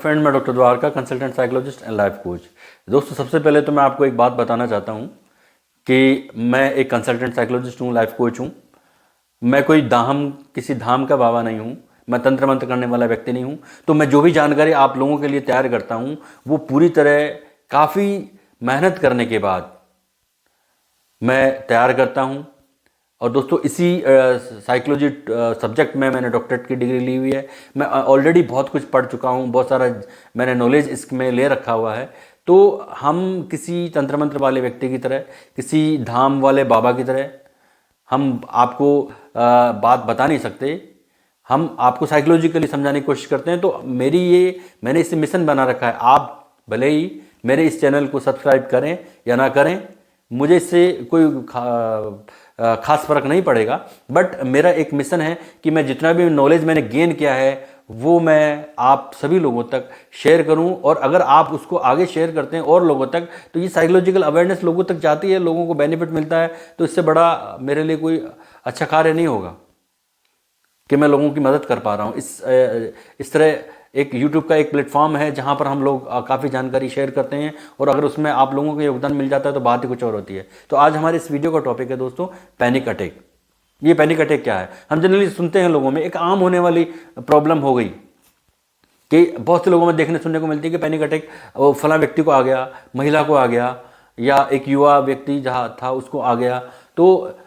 Friend, मैं doctor Dwarka, consultant psychologist and life coach. दोस्तों, सबसे पहले तो मैं आपको एक बात बताना चाहता हूँ कि मैं एक कंसल्टेंट साइकोलॉजिस्ट हूँ, लाइफ कोच हूँ। मैं कोई किसी धाम का बाबा नहीं हूँ। मैं तंत्र मंत्र करने वाला व्यक्ति नहीं हूँ। तो मैं जो भी जानकारी आप लोगों के लिए तैयार करता हूँ वो पूरी तरह काफ़ी मेहनत करने के बाद मैं तैयार करता हूँ। और दोस्तों, इसी साइकोलॉजी सब्जेक्ट में मैंने डॉक्टरेट की डिग्री ली हुई है। मैं ऑलरेडी बहुत कुछ पढ़ चुका हूँ, बहुत सारा मैंने नॉलेज इसमें ले रखा हुआ है। तो हम किसी तंत्र मंत्र वाले व्यक्ति की तरह, किसी धाम वाले बाबा की तरह हम आपको बात बता नहीं सकते। हम आपको साइकोलॉजिकली समझाने की कोशिश करते हैं। तो मैंने इसे मिशन बना रखा है। आप भले ही मेरे इस चैनल को सब्सक्राइब करें या ना करें, मुझे इससे कोई खास फर्क नहीं पड़ेगा। बट मेरा एक मिशन है कि मैं जितना भी नॉलेज मैंने गेन किया है वो मैं आप सभी लोगों तक शेयर करूं। और अगर आप उसको आगे शेयर करते हैं और लोगों तक, तो ये साइकोलॉजिकल अवेयरनेस लोगों तक जाती है, लोगों को बेनिफिट मिलता है। तो इससे बड़ा मेरे लिए कोई अच्छा कार्य नहीं होगा कि मैं लोगों की मदद कर पा रहा हूँ। इस तरह एक YouTube का एक प्लेटफॉर्म है जहाँ पर हम लोग काफ़ी जानकारी शेयर करते हैं, और अगर उसमें आप लोगों का योगदान मिल जाता है तो बात ही कुछ और होती है। तो आज हमारे इस वीडियो का टॉपिक है दोस्तों, पैनिक अटैक। ये पैनिक अटैक क्या है? हम जनरली सुनते हैं लोगों में, एक आम होने वाली प्रॉब्लम हो गई कि बहुत से लोगों में देखने सुनने को मिलती है कि पैनिक अटैक फला व्यक्ति को आ गया, महिला को आ गया, या एक युवा व्यक्ति जहाँ था उसको आ गया। तो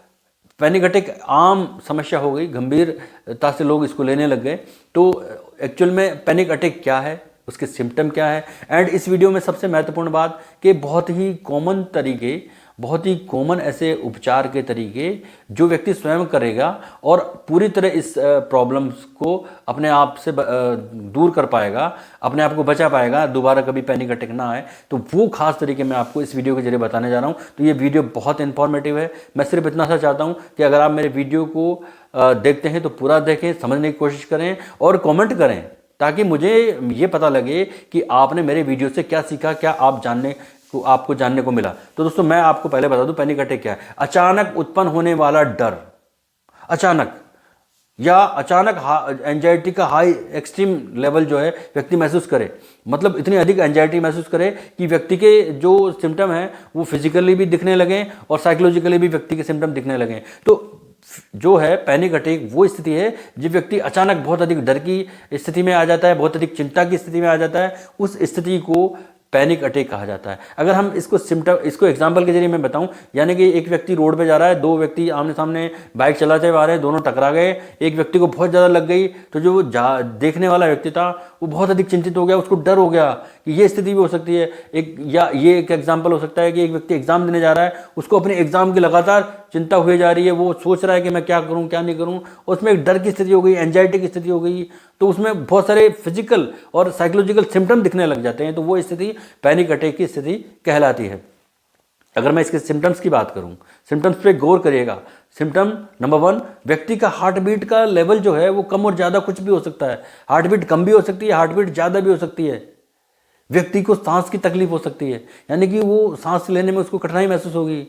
पैनिक अटैक आम समस्या हो गई, गंभीरता से लोग इसको लेने लग गए। तो एक्चुअल में पैनिक अटैक क्या है, उसके सिम्टम क्या है, एंड इस वीडियो में सबसे महत्वपूर्ण बात कि बहुत ही कॉमन ऐसे उपचार के तरीके जो व्यक्ति स्वयं करेगा और पूरी तरह इस प्रॉब्लम्स को अपने आप से दूर कर पाएगा, अपने आप को बचा पाएगा, दोबारा कभी पैनिक अटैक ना आए। तो वो खास तरीके मैं आपको इस वीडियो के जरिए बताने जा रहा हूँ। तो ये वीडियो बहुत इन्फॉर्मेटिव है। मैं सिर्फ इतना सा चाहता हूँ कि अगर आप मेरे वीडियो को देखते हैं तो पूरा देखें, समझने की कोशिश करें और कमेंट करें, ताकि मुझे ये पता लगे कि आपने मेरे वीडियो से क्या सीखा, क्या आपको जानने को मिला। तो दोस्तों, मैं आपको पहले बता दूं पैनिक अटैक क्या है। अचानक उत्पन्न होने वाला डर, अचानक एंजाइटी का हाई एक्सट्रीम लेवल जो है व्यक्ति महसूस करे, मतलब इतनी अधिक एंजाइटी महसूस करे कि व्यक्ति के जो सिम्टम हैं वो फिजिकली भी दिखने लगें और साइकोलॉजिकली भी व्यक्ति के सिम्टम दिखने लगें। तो जो है पैनिक अटैक वो स्थिति है जब व्यक्ति अचानक बहुत अधिक डर की स्थिति में आ जाता है, बहुत अधिक चिंता की स्थिति में आ जाता है। उस स्थिति को पैनिक अटैक कहा जाता है। अगर हम इसको एग्जांपल के जरिए मैं बताऊं, यानी कि एक व्यक्ति रोड पे जा रहा है, दो व्यक्ति आमने सामने बाइक चलाते हुए आ रहे हैं, दोनों टकरा गए, एक व्यक्ति को बहुत ज़्यादा लग गई, तो जो देखने वाला व्यक्ति था वो बहुत अधिक चिंतित हो गया, उसको डर हो गया कि ये स्थिति भी हो सकती है। ये एक एग्जाम्पल हो सकता है कि एक व्यक्ति एग्जाम देने जा रहा है, उसको अपने एग्जाम की लगातार चिंता हुई जा रही है, वो सोच रहा है कि मैं क्या करूं क्या नहीं करूं, उसमें एक डर की स्थिति हो गई, एंजाइटी की स्थिति हो गई। तो उसमें बहुत सारे फिजिकल और साइकोलॉजिकल सिम्टम दिखने लग जाते हैं। तो वो स्थिति पैनिक अटैक की स्थिति कहलाती है। अगर मैं इसके सिम्टम्स की बात करूं, सिम्टम्स पे गौर करिएगा। सिम्टम नंबर 1, व्यक्ति का हार्ट बीट का लेवल जो है वो कम और ज़्यादा कुछ भी हो सकता है। हार्ट बीट कम भी हो सकती है, हार्ट बीट ज़्यादा भी हो सकती है। व्यक्ति को सांस की तकलीफ हो सकती है, यानी कि वो सांस लेने में उसको कठिनाई महसूस होगी,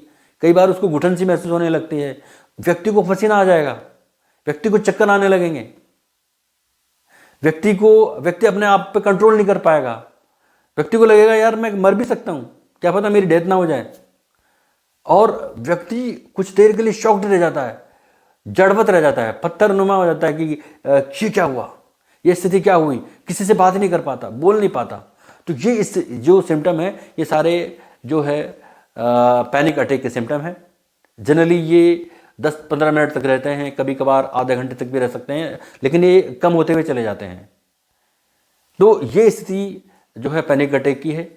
कई बार उसको घुटन सी महसूस होने लगती है। व्यक्ति को पसीना आ जाएगा, व्यक्ति को चक्कर आने लगेंगे, व्यक्ति अपने आप पे कंट्रोल नहीं कर पाएगा, व्यक्ति को लगेगा यार मैं मर भी सकता हूं, क्या पता मेरी डेथ ना हो जाए। और व्यक्ति कुछ देर के लिए शॉक्ड रह जाता है, जड़वत रह जाता है, पत्थरनुमा हो जाता है कि ये क्या हुआ, ये स्थिति क्या हुई, किसी से बात नहीं कर पाता, बोल नहीं पाता। तो ये जो सिम्टम है ये सारे जो है पैनिक अटैक के सिम्टम है। जनरली ये 10-15 मिनट तक रहते हैं, कभी कभार आधे घंटे तक भी रह सकते हैं, लेकिन ये कम होते हुए चले जाते हैं। तो ये स्थिति जो है पैनिक अटैक की है।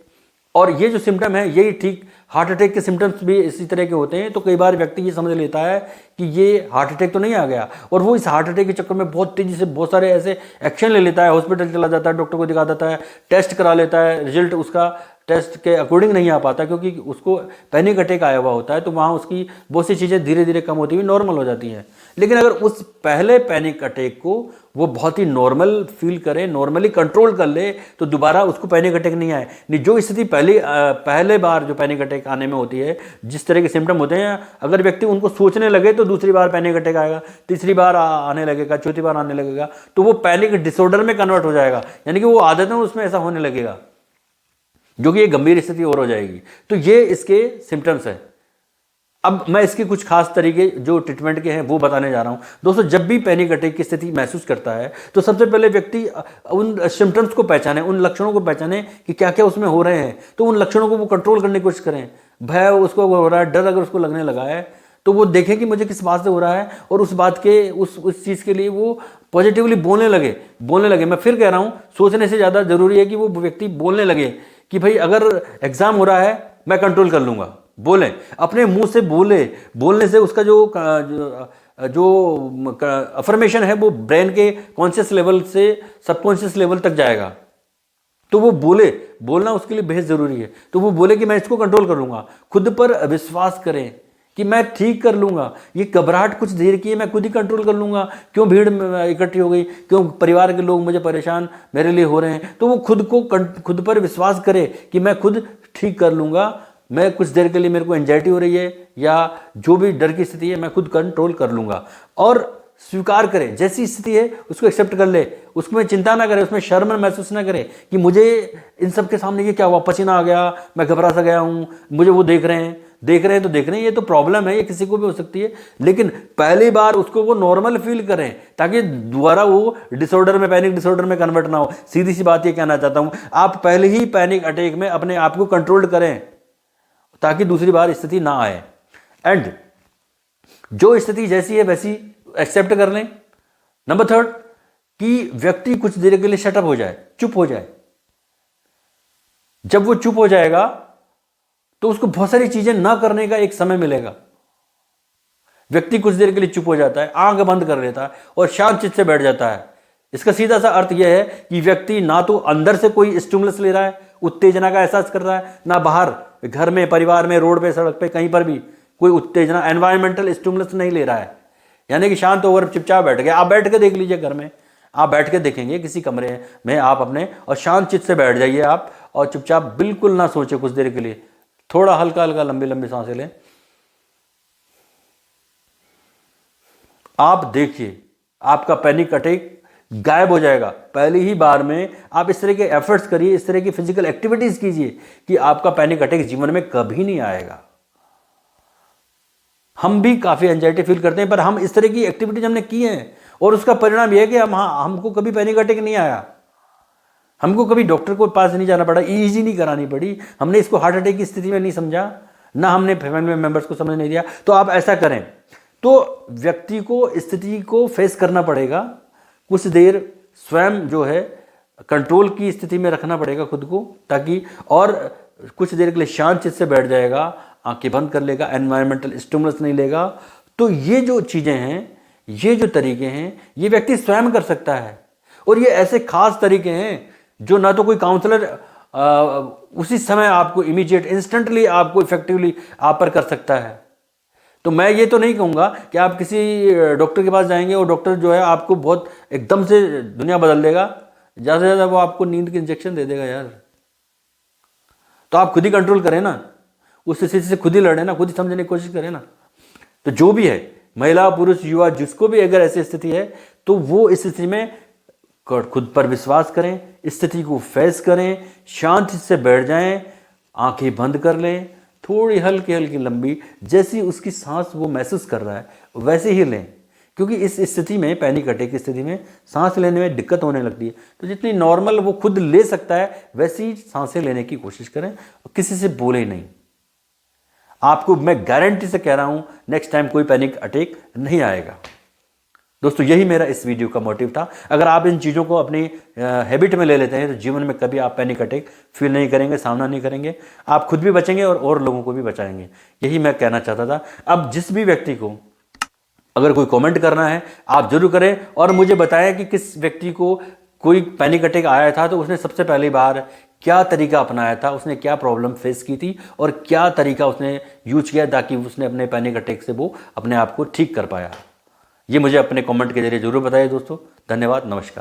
और ये जो सिम्टम है यही ठीक हार्ट अटैक के सिम्टम्स भी इसी तरह के होते हैं। तो कई बार व्यक्ति ये समझ लेता है कि ये हार्ट अटैक तो नहीं आ गया, और वो इस हार्ट अटैक के चक्कर में बहुत तेजी से बहुत सारे ऐसे एक्शन ले लेता है, हॉस्पिटल चला जाता है, डॉक्टर को दिखा देता है, टेस्ट करा लेता है, रिजल्ट उसका टेस्ट के अकॉर्डिंग नहीं आ पाता, क्योंकि उसको पैनिक अटैक आया हुआ होता है, तो वहाँ उसकी बहुत सी चीज़ें धीरे धीरे कम होती हुई नॉर्मल हो जाती हैं। लेकिन अगर उस पहले पैनिक अटैक को वो बहुत ही नॉर्मल फील करे, नॉर्मली कंट्रोल कर ले, तो दोबारा उसको पैनिक अटैक नहीं आए। नहीं, जो स्थिति पहले बार जो पैनिक अटैक आने में होती है, जिस तरह के सिम्टम होते हैं, अगर व्यक्ति उनको सोचने लगे तो दूसरी बार पैनिक अटैक आएगा, तीसरी बार आने लगेगा, चौथी बार आने लगेगा, तो वो पैनिक डिसऑर्डर में कन्वर्ट हो जाएगा, यानी कि वो आदतन उसमें ऐसा होने लगेगा, जो कि एक गंभीर स्थिति और हो जाएगी। तो ये इसके सिम्टम्स है। अब मैं इसके कुछ खास तरीके जो ट्रीटमेंट के हैं वो बताने जा रहा हूं। दोस्तों, जब भी पैनिक अटैक की स्थिति महसूस करता है तो सबसे पहले व्यक्ति उन सिम्टम्स को पहचाने, उन लक्षणों को पहचाने कि क्या क्या उसमें हो रहे हैं, तो उन लक्षणों को वो कंट्रोल करने की कोशिश करें। भय उसको हो रहा है, डर अगर उसको लगने लगा है, तो वो देखें कि मुझे किस बात से हो रहा है, और उस बात के उस चीज़ के लिए वो पॉजिटिवली बोलने लगे। मैं फिर कह रहा हूँ, सोचने से ज़्यादा जरूरी है कि वो व्यक्ति बोलने लगे कि भाई अगर एग्जाम हो रहा है मैं कंट्रोल कर लूँगा। बोलें, अपने मुंह से बोलने से उसका जो अफर्मेशन है वो ब्रेन के कॉन्शियस लेवल से सबकॉन्शियस लेवल तक जाएगा। तो वो बोलना उसके लिए बेहद जरूरी है। तो वो बोले कि मैं इसको कंट्रोल कर लूंगा। खुद पर विश्वास करें कि मैं ठीक कर लूंगा, ये घबराहट कुछ देर की है, मैं खुद ही कंट्रोल कर लूंगा। क्यों भीड़ इकट्ठी हो गई, क्यों परिवार के लोग मुझे परेशान मेरे लिए हो रहे हैं, तो वो खुद पर विश्वास करे कि मैं खुद ठीक कर लूंगा। मैं कुछ देर के लिए मेरे को एंजाइटी हो रही है या जो भी डर की स्थिति है, मैं खुद कंट्रोल कर लूंगा। और स्वीकार करें, जैसी स्थिति है उसको एक्सेप्ट कर ले, उसमें चिंता ना करे, उसमें शर्म महसूस ना करे कि मुझे इन सब के सामने ये क्या हुआ, पसीना आ गया, मैं घबरा सा गया हूँ, मुझे वो देख रहे हैं तो देख रहे हैं, ये तो प्रॉब्लम है, ये किसी को भी हो सकती है। लेकिन पहली बार उसको वो नॉर्मल फील करें, ताकि दोबारा वो डिसऑर्डर में, पैनिक डिसऑर्डर में कन्वर्ट ना हो। सीधी सी बात ये कहना चाहता हूँ, आप पहले ही पैनिक अटैक में अपने आप को कंट्रोल करें ताकि दूसरी बार स्थिति ना आए। एंड जो स्थिति जैसी है वैसी एक्सेप्ट कर लें। नंबर 3 कि व्यक्ति कुछ देर के लिए शटअप हो जाए, चुप हो जाए। जब वो चुप हो जाएगा तो उसको बहुत सारी चीजें ना करने का एक समय मिलेगा। व्यक्ति कुछ देर के लिए चुप हो जाता है, आंख बंद कर लेता है और शांत चित्त से बैठ जाता है। इसका सीधा सा अर्थ यह है कि व्यक्ति ना तो अंदर से कोई स्टिमुलस ले रहा है, उत्तेजना का एहसास कर रहा है, ना बाहर घर में, परिवार में, रोड पे, सड़क पे, कहीं पर भी कोई उत्तेजना, एनवायरमेंटल स्टिमुलस नहीं ले रहा है। यानी कि शांत होकर चुपचाप बैठ गया। आप बैठ के देख लीजिए, घर में आप बैठ के देखेंगे किसी कमरे में आप अपने, और शांत चित्त से बैठ जाइए आप, और चुपचाप बिल्कुल ना सोचे कुछ देर के लिए, थोड़ा हल्का हल्का लंबी लंबी सांसें लें। आप देखिए आपका पैनिक अटैक गायब हो जाएगा पहली ही बार में। आप इस तरह के एफर्ट्स करिए, इस तरह की फिजिकल एक्टिविटीज कीजिए कि आपका पैनिक अटैक जीवन में कभी नहीं आएगा। हम भी काफी एंजाइटी फील करते हैं, पर हम इस तरह की एक्टिविटीज हमने की हैं और उसका परिणाम यह है कि हमको कभी पैनिक अटैक नहीं आया, हमको कभी डॉक्टर को पास नहीं जाना पड़ा, ईईजी नहीं करानी पड़ी, हमने इसको हार्ट अटैक की स्थिति में नहीं समझा, ना हमने फैमिली मेंबर्स को समझ नहीं दिया। तो आप ऐसा करें, तो व्यक्ति को स्थिति को फेस करना पड़ेगा, कुछ देर स्वयं जो है कंट्रोल की स्थिति में रखना पड़ेगा खुद को, ताकि, और कुछ देर के लिए शांत चित्त से बैठ जाएगा, आंखें बंद कर लेगा, एनवायरमेंटल स्टिमुलस नहीं लेगा। तो ये जो चीजें हैं, ये जो तरीके हैं, ये व्यक्ति स्वयं कर सकता है। और ये ऐसे खास तरीके हैं जो ना तो कोई काउंसलर उसी समय आपको इमीडिएट इंस्टेंटली आपको इफेक्टिवली आप पर कर सकता है। तो मैं ये तो नहीं कहूँगा कि आप किसी डॉक्टर के पास जाएंगे और डॉक्टर जो है आपको बहुत एकदम से दुनिया बदल देगा, ज़्यादा से ज़्यादा वो आपको नींद के इंजेक्शन दे देगा यार। तो आप खुद ही कंट्रोल करें ना, उस स्थिति से खुद ही लड़े ना, खुद ही समझने की कोशिश करें ना। तो जो भी है, महिला, पुरुष, युवा, जिसको भी अगर ऐसी स्थिति है, तो वो इस स्थिति में खुद पर विश्वास करें, स्थिति को फेस करें, शांति से बैठ जाएं, आंखें बंद कर लें, थोड़ी हल्की हल्की लंबी, जैसी उसकी सांस वो महसूस कर रहा है वैसे ही लें। क्योंकि इस स्थिति में, पैनिक अटैक की स्थिति में सांस लेने में दिक्कत होने लगती है, तो जितनी नॉर्मल वो खुद ले सकता है वैसी सांसें लेने की कोशिश करें और किसी से बोले नहीं। आपको मैं गारंटी से कह रहा हूं, नेक्स्ट टाइम कोई पैनिक अटैक नहीं आएगा। दोस्तों, यही मेरा इस वीडियो का मोटिव था। अगर आप इन चीज़ों को अपनी हैबिट में ले लेते हैं तो जीवन में कभी आप पैनिक अटैक फील नहीं करेंगे, सामना नहीं करेंगे, आप खुद भी बचेंगे और लोगों को भी बचाएंगे। यही मैं कहना चाहता था। अब जिस भी व्यक्ति को अगर कोई कमेंट करना है आप जरूर करें और मुझे बताएं कि किस व्यक्ति को कोई पैनिक अटैक आया था तो उसने सबसे पहली बार क्या तरीका अपनाया था, उसने क्या प्रॉब्लम फेस की थी और क्या तरीका उसने यूज किया ताकि उसने अपने पैनिक अटैक से वो अपने आप को ठीक कर पाया। ये मुझे अपने कमेंट के जरिए जरूर बताइए दोस्तों। धन्यवाद, नमस्कार।